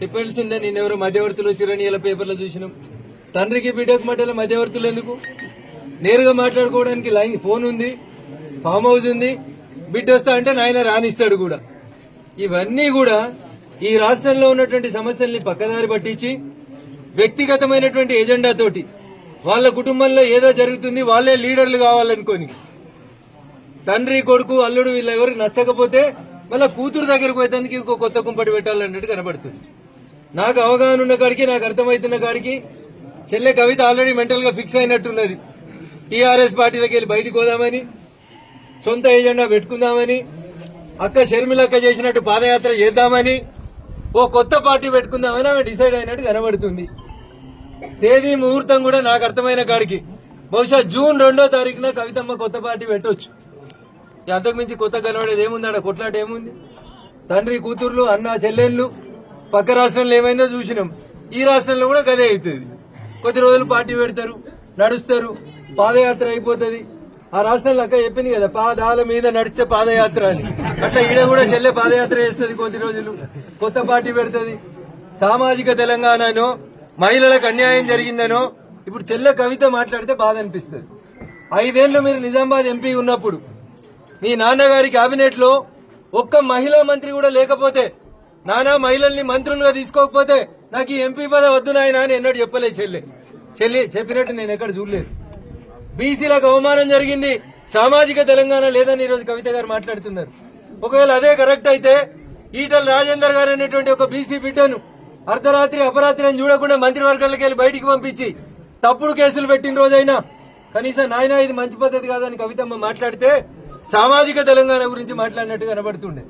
Depends ఉండే నేనెవరో మధ్యవర్తులు వచ్చిరని ఇలా పేపర్లో చూసినాం. తండ్రికి బిడ్డకు మధ్యలో మధ్యవర్తులు ఎందుకు? నేరుగా మాట్లాడుకోవడానికి లైన్ ఫోన్ ఉంది, ఫామ్ హౌస్ ఉంది. బిడ్డ వస్తా అంటే నాయన రానిస్తాడు కూడా. ఇవన్నీ కూడా ఈ రాష్ట్రంలో ఉన్నటువంటి సమస్యల్ని పక్కదారి పట్టించి వ్యక్తిగతమైనటువంటి ఎజెండాతోటి వాళ్ళ కుటుంబంలో ఏదో జరుగుతుంది, వాళ్ళే లీడర్లు కావాలనుకోని తండ్రి కొడుకు అల్లుడు వీళ్ళెవరికి నచ్చకపోతే మళ్ళా కూతురు దగ్గరకు పోయేందుకు ఇంకో కొత్త కుంపటి పెట్టాలన్నట్టు కనబడుతుంది. నాకు అవగాహన ఉన్న కాడికి, నాకు అర్థమవుతున్న కాడికి చెల్లె కవిత ఆల్రెడీ మెంటల్ గా ఫిక్స్ అయినట్టున్నది. టీఆర్ఎస్ పార్టీలకు వెళ్ళి బయటకు పోదామని, సొంత ఏజెండా పెట్టుకుందామని, అక్క షర్మిలక్క చేసినట్టు పాదయాత్ర చేద్దామని, ఓ కొత్త పార్టీ పెట్టుకుందామని ఆమె డిసైడ్ అయినట్టు కనబడుతుంది. తేదీ ముహూర్తం కూడా నాకు అర్థమైన కాడికి బహుశా జూన్ 2వ తారీఖున కవితమ్మ కొత్త పార్టీ పెట్టొచ్చు. అంతకుమించి కొత్త కనబడేది ఏముంది? ఆడ కొట్లాట ఏముంది? తండ్రి కూతుర్లు, అన్న చెల్లెళ్ళు పక్క రాష్ట్రంలో ఏమైందో చూసినాం. ఈ రాష్ట్రంలో కూడా గదే అవుతుంది. కొద్ది రోజులు పార్టీ పెడతారు, నడుస్తారు, పాదయాత్ర అయిపోతుంది. ఆ రాష్ట్రంలో అక్క చెప్పింది కదా, పాదాల మీద నడిస్తే పాదయాత్ర అని. అట్లా ఈడ కూడా చెల్లె పాదయాత్ర చేస్తుంది, కొద్ది రోజులు కొత్త పార్టీ పెడుతుంది. సామాజిక తెలంగాణనో మహిళలకు అన్యాయం జరిగిందనో ఇప్పుడు చెల్లె కవిత మాట్లాడితే బాధ అనిపిస్తుంది. 5 ఏళ్లు మీరు నిజామాబాద్ ఎంపీ ఉన్నప్పుడు మీ నాన్నగారి కేబినెట్ లో ఒక్క మహిళా మంత్రి కూడా లేకపోతే, నానా మహిళల్ని మంత్రులుగా తీసుకోకపోతే నాకు ఈ ఎంపీ పదవి వద్దు నాయనా అని ఎన్నడూ చెప్పలేదు చెల్లి చెప్పినట్టు నేను ఎక్కడ చూడలేదు. బీసీలకు అవమానం జరిగింది, సామాజిక తెలంగాణ లేదని ఈరోజు కవిత గారు మాట్లాడుతున్నారు. ఒకవేళ అదే కరెక్ట్ అయితే ఈటల రాజేందర్ గారు అనేటువంటి ఒక బీసీ బిడ్డను అర్ధరాత్రి అపరాత్రి అని చూడకుండా మంత్రివర్గాలకు వెళ్ళి బయటికి పంపించి తప్పుడు కేసులు పెట్టిన రోజైనా కనీసం నాయన ఇది మంచి పద్ధతి కాదని కవితమ్మ మాట్లాడితే సామాజిక తెలంగాణ గురించి మాట్లాడినట్టు కనబడుతుండే.